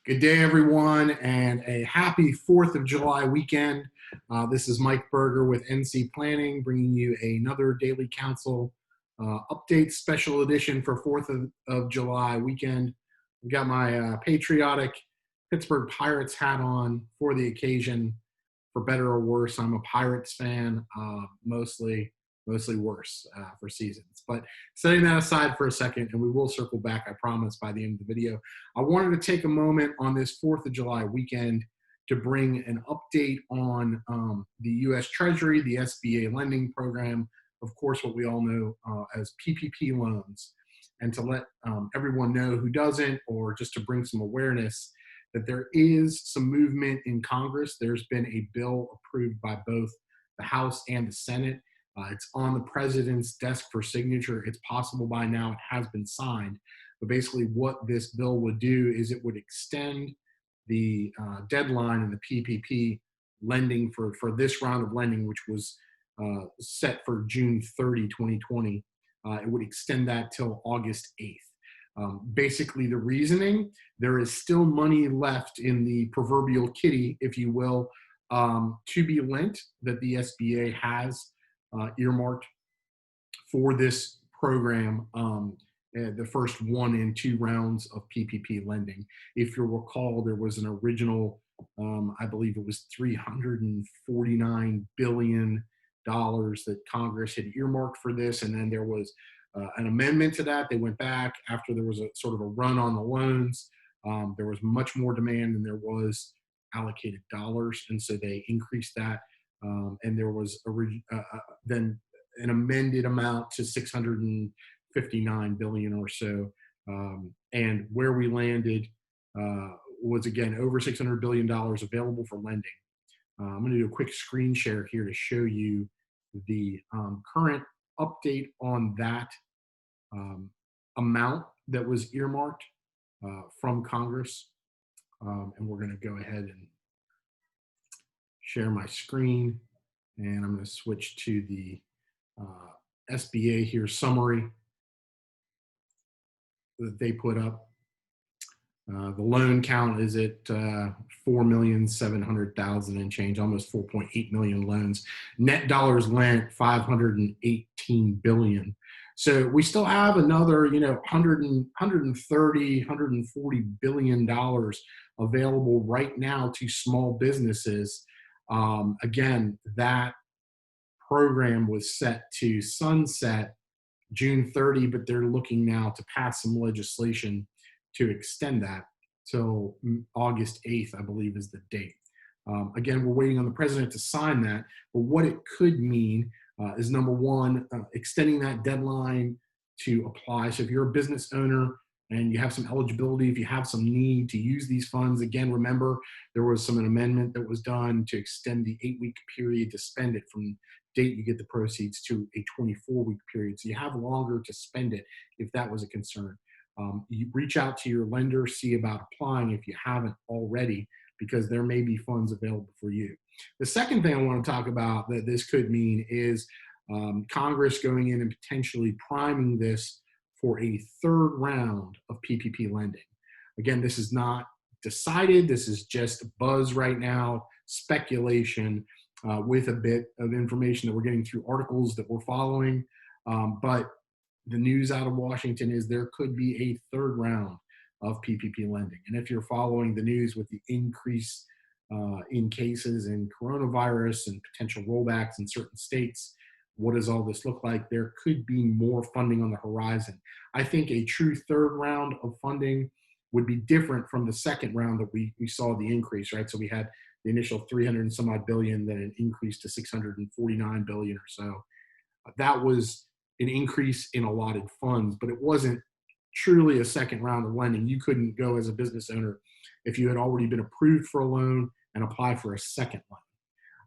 Good day, everyone, and a happy 4th of July weekend. This is Mike Berger with NC Planning, bringing you another Daily Counsel update special edition for 4th of July weekend. I've got my patriotic Pittsburgh Pirates hat on for the occasion. For better or worse, I'm a Pirates fan, mostly worse for seasons. But setting that aside for a second, and we will circle back, I promise, by the end of the video. I wanted to take a moment on this 4th of July weekend to bring an update on the U.S. Treasury, the SBA Lending program, of course, what we all know as PPP loans, and to let everyone know who doesn't, or just to bring some awareness that there is some movement in Congress. There's been a bill approved by both the House and the Senate. It's on the president's desk for signature. It's possible by now it has been signed. But basically what this bill would do is it would extend the deadline in the PPP lending for this round of lending, which was set for June 30, 2020. It would extend that till August 8th. Basically the reasoning, there is still money left in the proverbial kitty, if you will, to be lent that the SBA has earmarked for this program, the first 1 and 2 rounds of PPP lending. If you'll recall, there was an original, I believe it was $349 billion that Congress had earmarked for this, and then there was an amendment to that. They went back after there was a sort of a run on the loans. There was much more demand than there was allocated dollars, and so they increased that. And there was then an amended amount to $659 billion or so. And where we landed was, again, over $600 billion available for lending. I'm going to do a quick screen share here to show you the current update on that amount that was earmarked from Congress. And we're going to go ahead and share my screen, and I'm going to switch to the SBA here summary that they put up. The loan count is at 4,700,000 and change, almost 4.8 million loans. Net dollars lent, 518 billion. So we still have another, 130, 140 billion dollars available right now to small businesses. Again, that program was set to sunset June 30, but they're looking now to pass some legislation to extend that till August 8th, I believe is the date. Again, we're waiting on the president to sign that, but what it could mean is, number one, extending that deadline to apply. So if you're a business owner and you have some eligibility, if you have some need to use these funds, again, remember there was an amendment that was done to extend the 8-week period to spend it from date you get the proceeds to a 24-week period. So you have longer to spend it if that was a concern. You reach out to your lender, see about applying if you haven't already, because there may be funds available for you. The second thing I want to talk about that this could mean is Congress going in and potentially priming this for a 3rd round of PPP lending. Again, this is not decided. This is just buzz right now, speculation with a bit of information that we're getting through articles that we're following. But the news out of Washington is there could be a 3rd round of PPP lending. And if you're following the news with the increase in cases and coronavirus and potential rollbacks in certain states, what does all this look like? There could be more funding on the horizon. I think a true 3rd round of funding would be different from the 2nd round that we saw the increase, right? So we had the initial 300 and some odd billion, then an increase to 649 billion or so. That was an increase in allotted funds, but it wasn't truly a 2nd round of lending. You couldn't go as a business owner if you had already been approved for a loan and apply for a 2nd loan.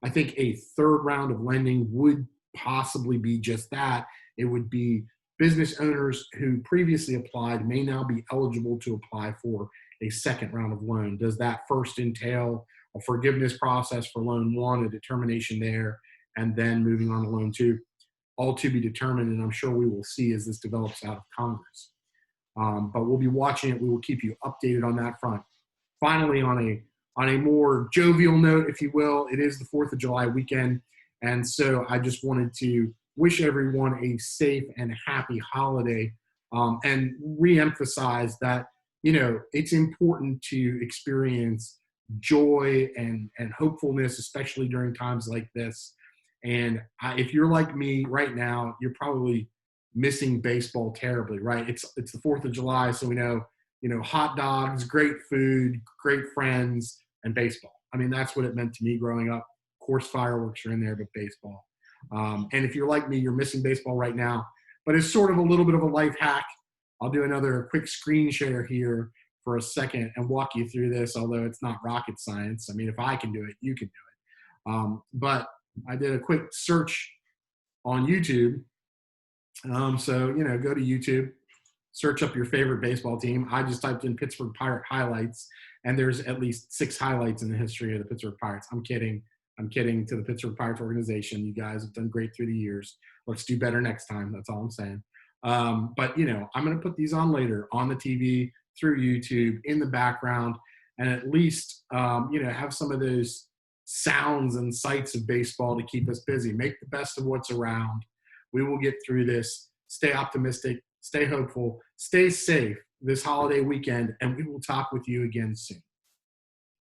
I think a 3rd round of lending would possibly be just that. It would be business owners who previously applied may now be eligible to apply for a 2nd round of loan. Does that first entail a forgiveness process for loan 1, a determination there, and then moving on to loan 2? All to be determined, and I'm sure we will see as this develops out of Congress. But we'll be watching it. We will keep you updated on that front. finally, on a more jovial note, if you will, it is the 4th of July weekend. And so I just wanted to wish everyone a safe and happy holiday, and reemphasize that, it's important to experience joy and hopefulness, especially during times like this. And if you're like me right now, you're probably missing baseball terribly, right? It's the 4th of July, so we know, hot dogs, great food, great friends, and baseball. I mean, that's what it meant to me growing up. Of course, fireworks are in there, but baseball. And if you're like me, you're missing baseball right now. But it's sort of a little bit of a life hack. I'll do another quick screen share here for a second and walk you through this, although it's not rocket science. I mean, if I can do it, you can do it. But I did a quick search on YouTube. So, go to YouTube, search up your favorite baseball team. I just typed in Pittsburgh Pirate highlights, and there's at least 6 highlights in the history of the Pittsburgh Pirates. I'm kidding. I'm kidding to the Pittsburgh Pirates organization. You guys have done great through the years. Let's do better next time. That's all I'm saying. But, I'm going to put these on later on the TV, through YouTube, in the background, and at least, have some of those sounds and sights of baseball to keep us busy. Make the best of what's around. We will get through this. Stay optimistic, stay hopeful, stay safe this holiday weekend, and we will talk with you again soon.